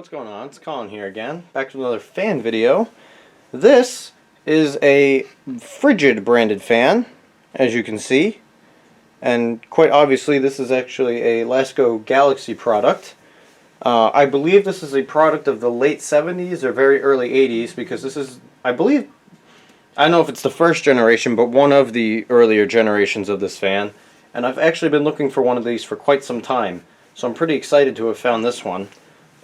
what's going on? It's Colin here again, back to another fan video. This is a Frigid branded fan, as you can see, and quite obviously this is actually a Lasco Galaxy product. I believe this is a product of the late 70s or very early 80s, because this is, I believe, I don't know if it's the first generation, but one of the earlier generations of this fan, and I've actually been looking for one of these for quite some time, so I'm pretty excited to have found this one.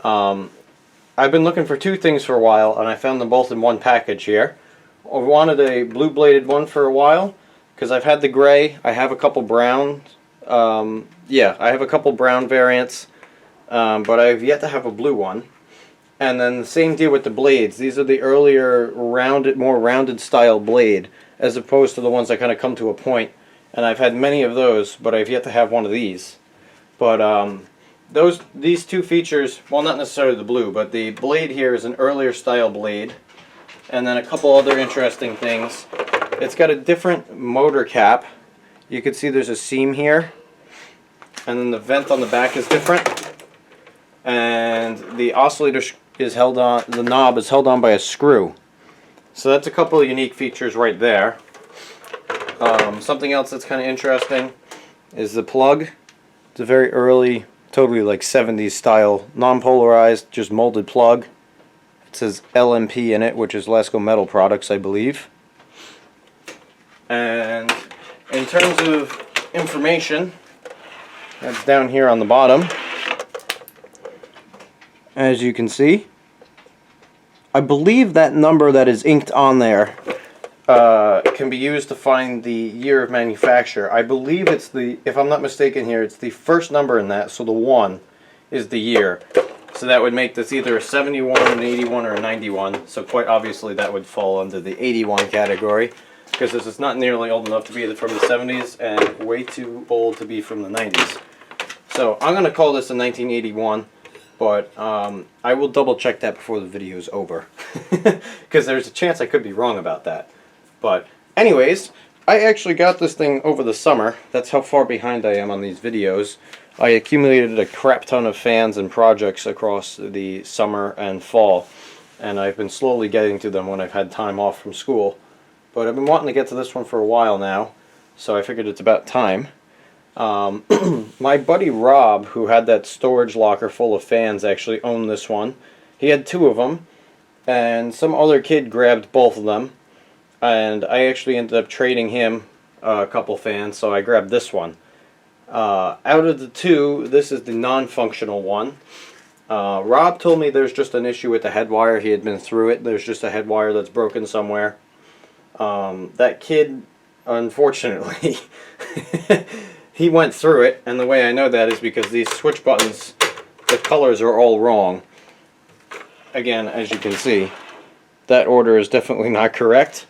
I've been looking for two things for a while, and I found them both in one package here. I wanted a blue bladed one for a while, because I've had the gray. I have a couple brown. I have a couple brown variants, but I've yet to have a blue one. And then the same deal with the blades. These are the earlier rounded, more rounded style blade, as opposed to the ones that kind of come to a point. And I've had many of those, but I've yet to have one of these. But these two features, well, not necessarily the blue, but the blade here is an earlier style blade. And then a couple other interesting things. It's got a different motor cap. You can see there's a seam here, and then the vent on the back is different. And the oscillator is held on, the knob is held on by a screw. So that's a couple of unique features right there. Something else that's kind of interesting is the plug. It's a very early, totally like 70s style, non-polarized, just molded plug. It says LMP in it, which is Lasco Metal Products, I believe. And in terms of information, that's down here on the bottom. As you can see, I believe that number that is inked on there can be used to find the year of manufacture. I believe it's the, if I'm not mistaken here, it's the first number in that, so the 1 is the year. So that would make this either a 71, an 81, or a 91. So quite obviously that would fall under the 81 category, because this is not nearly old enough to be from the 70s and way too old to be from the 90s. So I'm going to call this a 1981. But I will double check that before the video is over, because there's a chance I could be wrong about that. But anyways, I actually got this thing over the summer. That's how far behind I am on these videos. I accumulated a crap ton of fans and projects across the summer and fall, and I've been slowly getting to them when I've had time off from school. But I've been wanting to get to this one for a while now, so I figured it's about time. My buddy Rob, who had that storage locker full of fans, actually owned this one. He had 2 of them, and some other kid grabbed both of them, and I actually ended up trading him a couple fans, so I grabbed this one. Out of the 2, this is the non-functional one. Rob told me there's just an issue with the head wire. He had been through it. There's just a head wire that's broken somewhere. That kid, unfortunately, he went through it, and the way I know that is because these switch buttons, the colors are all wrong. Again, as you can see, that order is definitely not correct.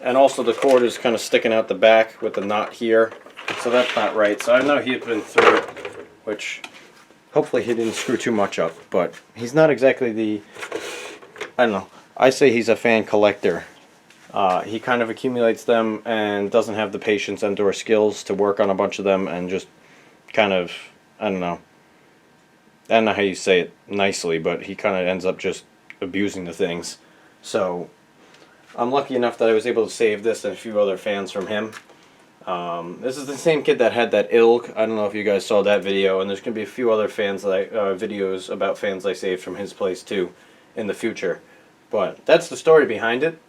And also the cord is kind of sticking out the back with the knot here, so that's not right. So I know he had been through it, which hopefully he didn't screw too much up, but he's not exactly the, I don't know, I say he's a fan collector. He kind of accumulates them and doesn't have the patience and or skills to work on a bunch of them, and just kind of, I don't know how you say it nicely, but he kind of ends up just abusing the things. So I'm lucky enough that I was able to save this and a few other fans from him. This is the same kid that had that Ilg. I don't know if you guys saw that video, and there's going to be a few other fans that videos about fans I saved from his place too in the future. But that's the story behind it.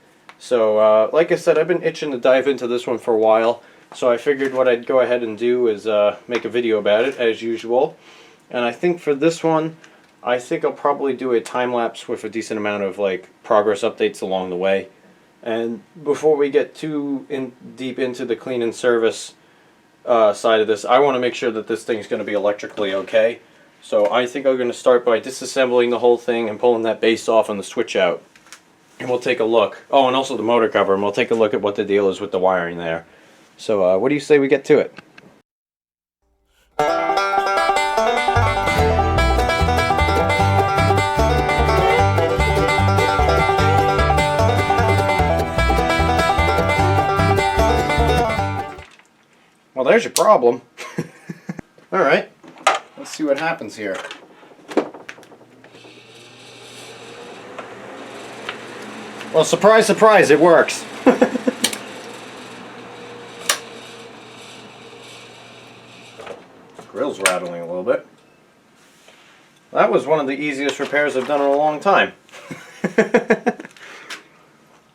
So, like I said, I've been itching to dive into this one for a while, so I figured what I'd go ahead and do is make a video about it, as usual. And I think for this one, I think I'll probably do a time-lapse with a decent amount of like progress updates along the way. And before we get too deep into the clean and service side of this, I want to make sure that this thing's going to be electrically okay. So I think I'm going to start by disassembling the whole thing and pulling that base off and the switch out. And we'll take a look. Oh, and also the motor cover, and we'll take a look at what the deal is with the wiring there. So, what do you say we get to it? Well, there's your problem. Alright, let's see what happens here. Well, surprise, surprise, it works. Grill's rattling a little bit. That was one of the easiest repairs I've done in a long time.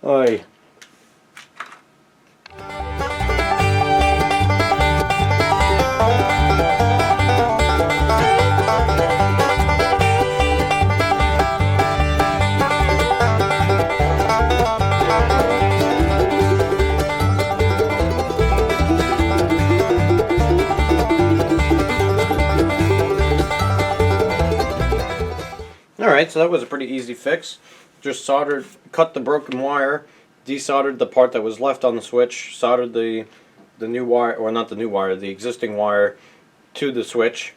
Oy. Alright, so that was a pretty easy fix. Just soldered, cut the broken wire, desoldered the part that was left on the switch, soldered the new wire, or not the new wire, the existing wire to the switch,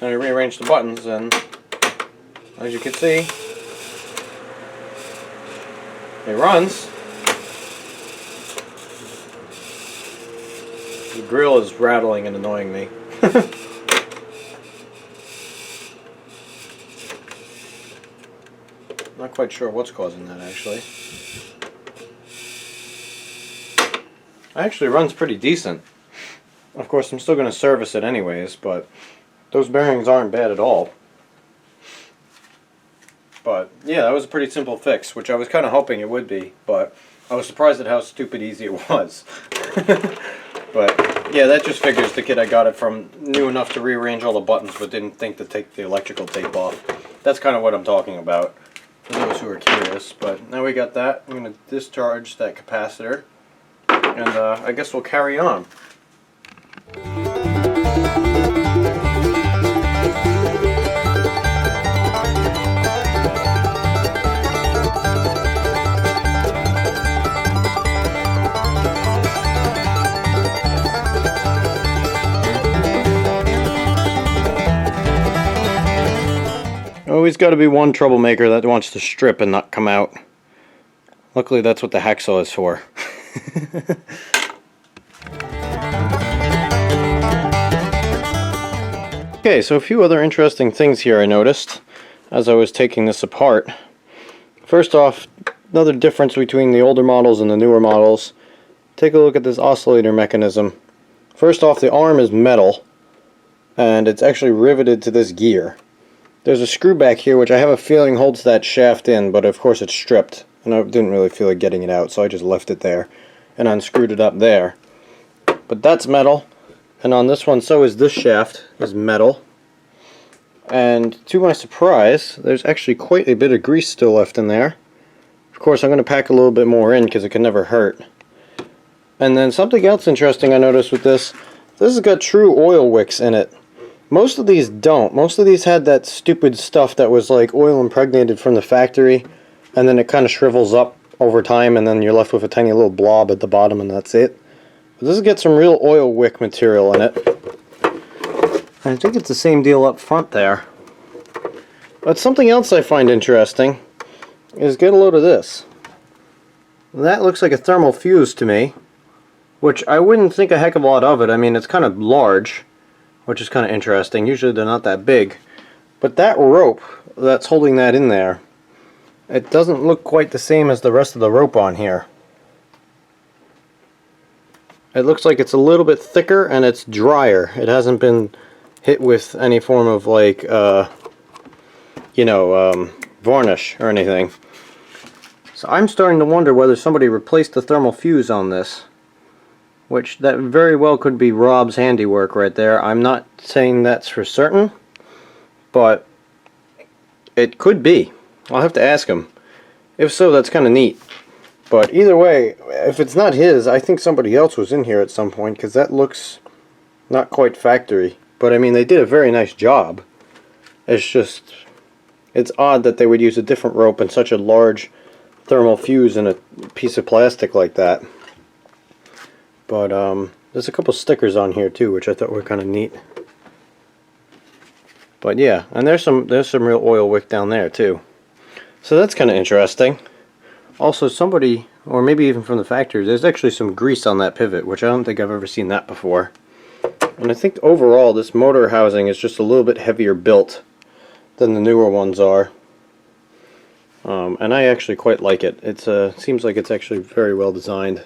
and I rearranged the buttons, and as you can see, it runs. The grill is rattling and annoying me. Not quite sure what's causing that, actually. It actually runs pretty decent. Of course, I'm still going to service it anyways, but those bearings aren't bad at all. But yeah, that was a pretty simple fix, which I was kind of hoping it would be, but I was surprised at how stupid easy it was. But yeah, that just figures the kid I got it from knew enough to rearrange all the buttons, but didn't think to take the electrical tape off. That's kind of what I'm talking about, for those who are curious. But now we got that. I'm going to discharge that capacitor, and I guess we'll carry on. Always got to be one troublemaker that wants to strip and not come out. Luckily, that's what the hacksaw is for. Okay, so a few other interesting things here I noticed as I was taking this apart. First off, another difference between the older models and the newer models. Take a look at this oscillator mechanism. First off, the arm is metal, and it's actually riveted to this gear. There's a screw back here which I have a feeling holds that shaft in, but of course it's stripped, and I didn't really feel like getting it out, so I just left it there and unscrewed it up there. But that's metal, and on this one, so is this shaft is metal. And to my surprise, there's actually quite a bit of grease still left in there. Of course, I'm going to pack a little bit more in because it can never hurt. And then something else interesting I noticed with this has got true oil wicks in it. Most of these don't. Most of these had that stupid stuff that was like oil impregnated from the factory, and then it kind of shrivels up over time, and then you're left with a tiny little blob at the bottom, and that's it. But this has got some real oil wick material in it. I think it's the same deal up front there. But something else I find interesting is, get a load of this. That looks like a thermal fuse to me, which I wouldn't think a heck of a lot of it. I mean, it's kind of large, which is kind of interesting. Usually they're not that big. But that rope that's holding that in there, it doesn't look quite the same as the rest of the rope on here. It looks like it's a little bit thicker and it's drier. It hasn't been hit with any form of like, varnish or anything. So I'm starting to wonder whether somebody replaced the thermal fuse on this. Which, that very well could be Rob's handiwork right there. I'm not saying that's for certain, but it could be. I'll have to ask him. If so, that's kind of neat. But either way, if it's not his, I think somebody else was in here at some point, because that looks not quite factory. But I mean, they did a very nice job. It's just, it's odd that they would use a different rope and such a large thermal fuse in a piece of plastic like that. But there's a couple stickers on here too, which I thought were kind of neat. But yeah, and there's some real oil wick down there too. So that's kind of interesting. Also, somebody, or maybe even from the factory, there's actually some grease on that pivot, which I don't think I've ever seen that before. And I think overall this motor housing is just a little bit heavier built than the newer ones are. And I actually quite like it. It seems like it's actually very well designed,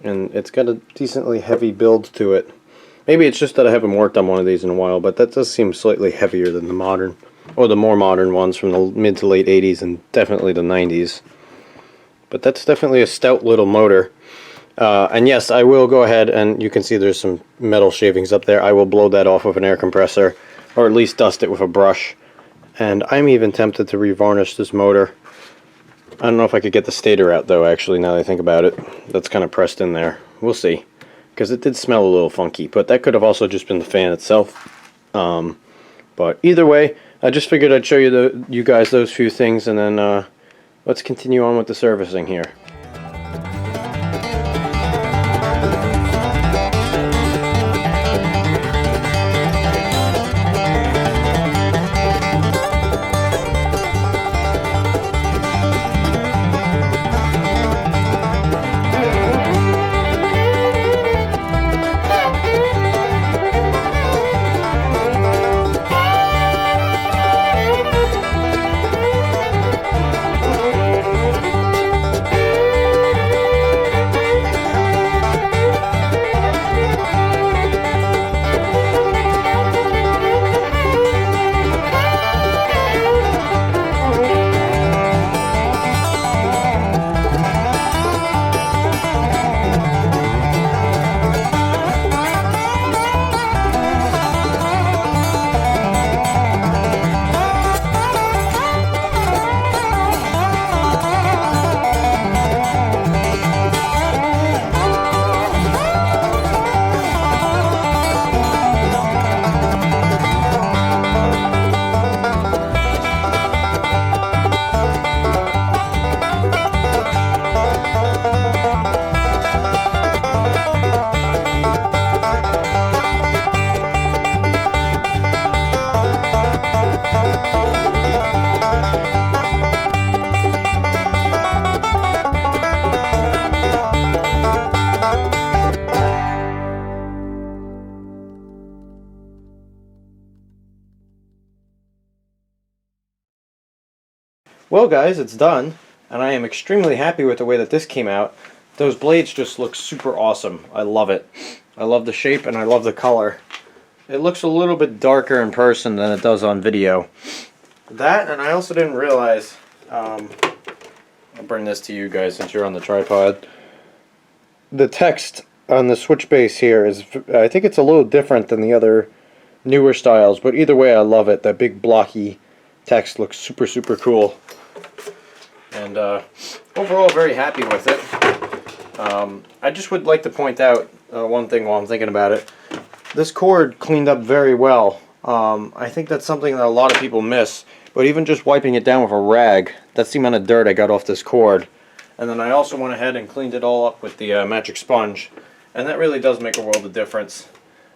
and it's got a decently heavy build to it. Maybe it's just that I haven't worked on one of these in a while, but that does seem slightly heavier than the modern, or the more modern ones from the mid to late 80s and definitely the 90s. But that's definitely a stout little motor. And yes, I will go ahead, and you can see there's some metal shavings up there. I will blow that off with an air compressor, or at least dust it with a brush. And I'm even tempted to revarnish this motor. I don't know if I could get the stator out though, actually, now that I think about it. That's kind of pressed in there. We'll see. Because it did smell a little funky, but that could have also just been the fan itself. But either way, I just figured I'd show you guys those few things, and then let's continue on with the servicing here. Well guys, it's done, and I am extremely happy with the way that this came out. Those blades just look super awesome. I love it. I love the shape and I love the color. It looks a little bit darker in person than it does on video. That, and I also didn't realize, I'll bring this to you guys since you're on the tripod. The text on the switch base here is, I think it's a little different than the other newer styles, but either way I love it. That big blocky text looks super, super cool. And overall very happy with it. I just would like to point out one thing while I'm thinking about it. This cord cleaned up very well. I think that's something that a lot of people miss, but even just wiping it down with a rag, that's the amount of dirt I got off this cord. And then I also went ahead and cleaned it all up with the magic sponge, and that really does make a world of difference.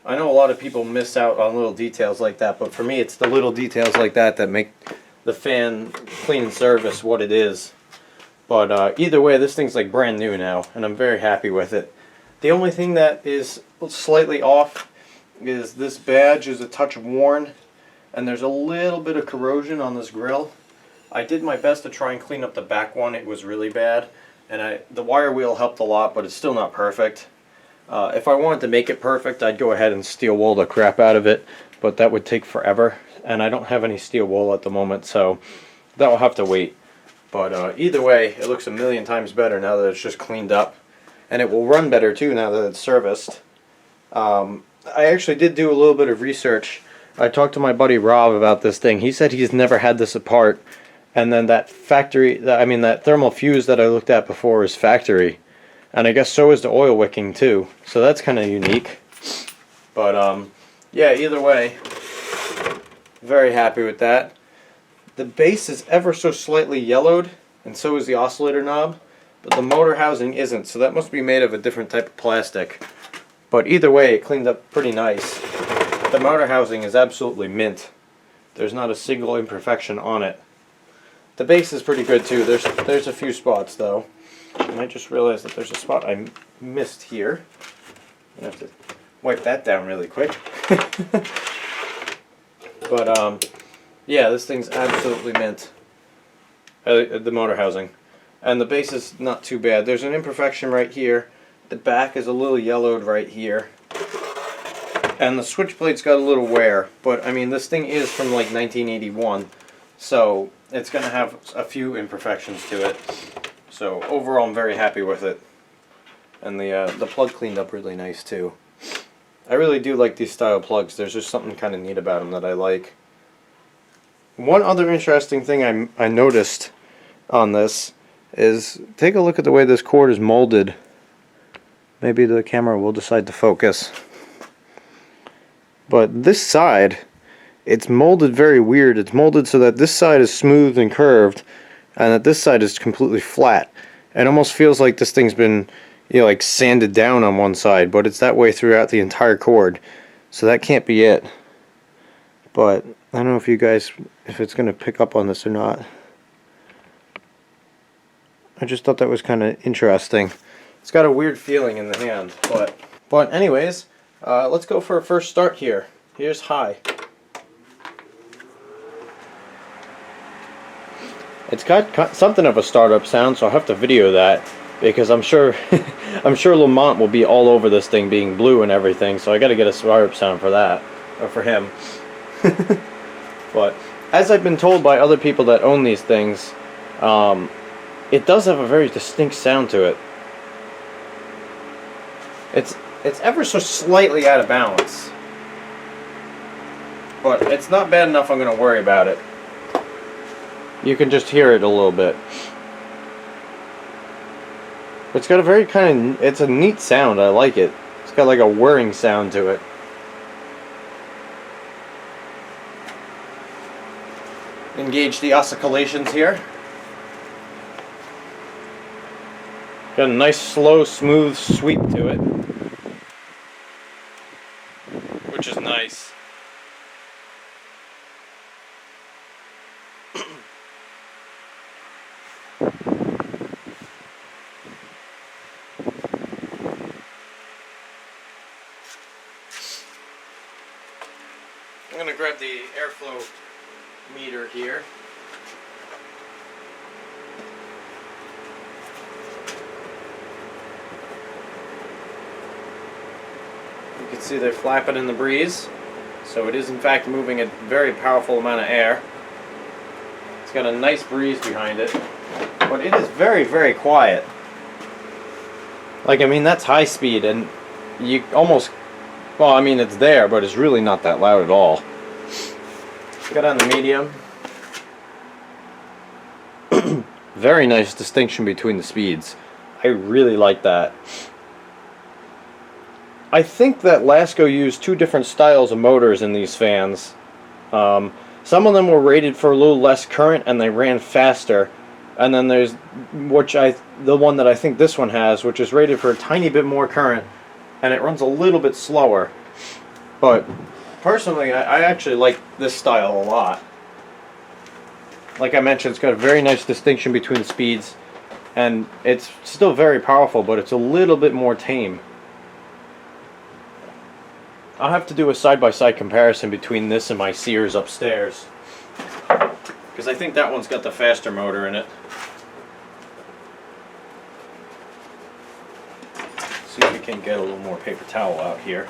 I know a lot of people miss out on little details like that, but for me it's the little details like that that make the fan clean service what it is. But either way, this thing's like brand new now, and I'm very happy with it. The only thing that is slightly off is this badge is a touch worn, and there's a little bit of corrosion on this grill. I did my best to try and clean up the back one. It was really bad, and the wire wheel helped a lot, but it's still not perfect. If I wanted to make it perfect, I'd go ahead and steel wool the crap out of it, but that would take forever, and I don't have any steel wool at the moment, so that will have to wait. But either way, it looks a million times better now that it's just cleaned up, and it will run better too now that it's serviced. I actually did do a little bit of research. I talked to my buddy Rob about this thing. He said he's never had this apart, and then that that thermal fuse that I looked at before is factory. And I guess so is the oil wicking too, so that's kind of unique. But yeah, either way, very happy with that. The base is ever so slightly yellowed, and so is the oscillator knob, but the motor housing isn't, so that must be made of a different type of plastic. But either way, it cleaned up pretty nice. The motor housing is absolutely mint. There's not a single imperfection on it. The base is pretty good too. There's a few spots though. And I just realized that there's a spot I missed here. I have to wipe that down really quick. But yeah, this thing's absolutely mint. the motor housing. And the base is not too bad. There's an imperfection right here. The back is a little yellowed right here. And the switchblade's got a little wear. But, I mean, this thing is from like 1981. So, it's going to have a few imperfections to it. So, overall, I'm very happy with it. And the plug cleaned up really nice, too. I really do like these style plugs. There's just something kind of neat about them that I like. One other interesting thing I noticed on this is, take a look at the way this cord is molded. Maybe the camera will decide to focus. But this side, it's molded very weird. It's molded so that this side is smooth and curved, and that this side is completely flat. It almost feels like this thing's been, you know, like sanded down on one side, but it's that way throughout the entire cord. So that can't be it. But I don't know if you guys, if it's going to pick up on this or not. I just thought that was kind of interesting. It's got a weird feeling in the hand, but anyways, let's go for a first start here. Here's high. It's got something of a startup sound, so I'll have to video that because I'm sure I'm sure Lamont will be all over this thing being blue and everything. So I got to get a startup sound for that, or for him. But as I've been told by other people that own these things, it does have a very distinct sound to it. It's ever so slightly out of balance, but it's not bad enough I'm going to worry about it. You can just hear it a little bit. It's got a very it's a neat sound. I like it. It's got like a whirring sound to it. Engage the oscillations here. Got a nice, slow, smooth sweep to it, which is nice. I'm going to grab the airflow meter here. You can see they're flapping in the breeze, so it is in fact moving a very powerful amount of air. It's got a nice breeze behind it, but it is very, very quiet. Like, I mean, that's high speed, and you almost, well, I mean, it's there, but it's really not that loud at all. Got on the medium. Very nice distinction between the speeds. I really like that. I think that Lasko used two different styles of motors in these fans. Some of them were rated for a little less current and they ran faster. And then there's the one that I think this one has, which is rated for a tiny bit more current and it runs a little bit slower. But personally, I actually like this style a lot. Like I mentioned, it's got a very nice distinction between the speeds, and it's still very powerful, but it's a little bit more tame. I'll have to do a side-by-side comparison between this and my Sears upstairs, because I think that one's got the faster motor in it. See if we can get a little more paper towel out here.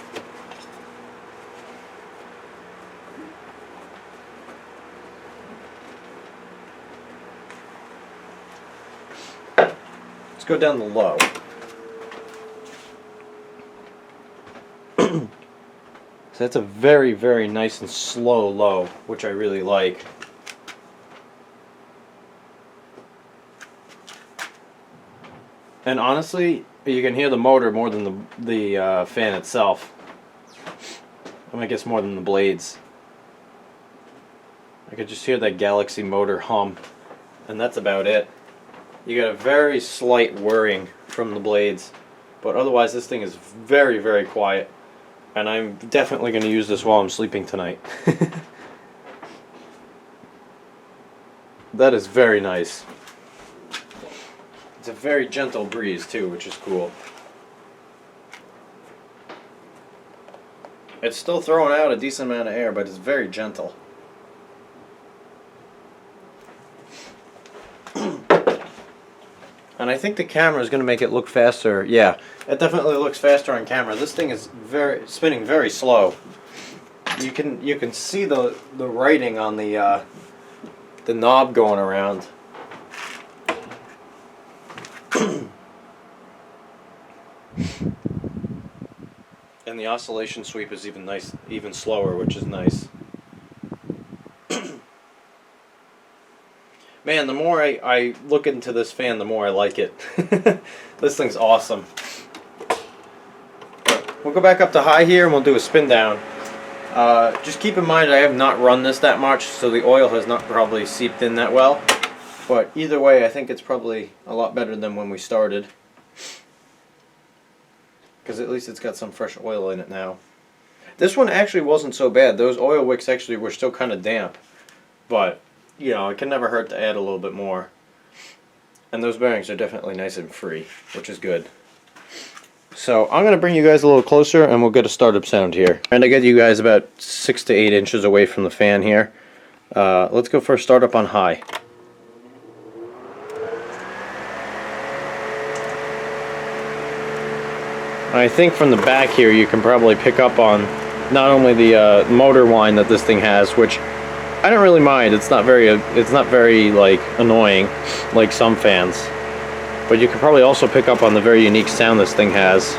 Let's go down the low. So that's a very, very nice and slow low, which I really like. And honestly, you can hear the motor more than the fan itself. I guess more than the blades. I could just hear that Galaxy motor hum, and that's about it. You got a very slight whirring from the blades, but otherwise this thing is very, very quiet. And I'm definitely going to use this while I'm sleeping tonight. That is very nice. It's a very gentle breeze too, which is cool. It's still throwing out a decent amount of air, but it's very gentle. And I think the camera is going to make it look faster. Yeah, it definitely looks faster on camera. This thing is spinning very slow. You can see the writing on the knob going around. And the oscillation sweep is even slower, which is nice. Man, the more I look into this fan, the more I like it. This thing's awesome. We'll go back up to high here and we'll do a spin down. Just keep in mind I have not run this that much, so the oil has not probably seeped in that well. But either way, I think it's probably a lot better than when we started. Because at least it's got some fresh oil in it now. This one actually wasn't so bad. Those oil wicks actually were still kind of damp. But, you know, it can never hurt to add a little bit more. And those bearings are definitely nice and free, which is good. So I'm going to bring you guys a little closer and we'll get a startup sound here. And I get you guys about 6 to 8 inches away from the fan here. Let's go for a startup on high. I think from the back here you can probably pick up on not only the motor whine that this thing has, which I don't really mind. It's not very like annoying like some fans. But you can probably also pick up on the very unique sound this thing has.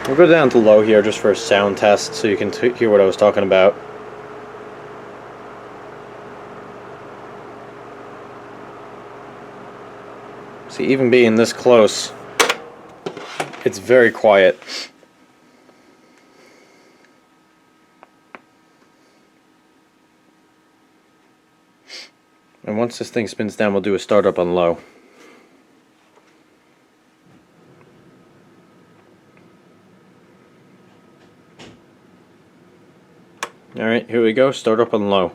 We'll go down to low here just for a sound test so you can hear what I was talking about. See, even being this close, it's very quiet. And once this thing spins down, we'll do a startup on low. Alright, here we go, startup on low.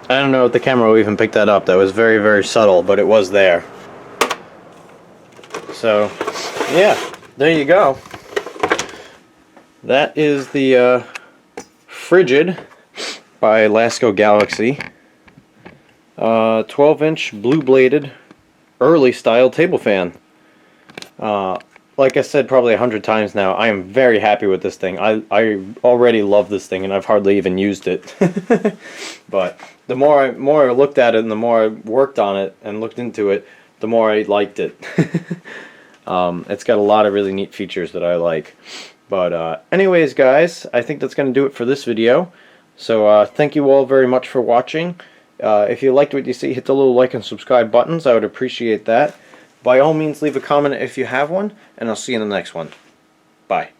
I don't know if the camera will even pick that up. That was very, very subtle, but it was there. So, yeah, there you go. That is the Frigid by Lasco Galaxy. 12-inch blue-bladed early style table fan. Like I said probably 100 times now, I am very happy with this thing. I already love this thing and I've hardly even used it. But the more I looked at it and the more I worked on it and looked into it, the more I liked it. It's got a lot of really neat features that I like. But anyways guys, I think that's going to do it for this video. So thank you all very much for watching. If you liked what you see, hit the little like and subscribe buttons. I would appreciate that. By all means, leave a comment if you have one, and I'll see you in the next one. Bye.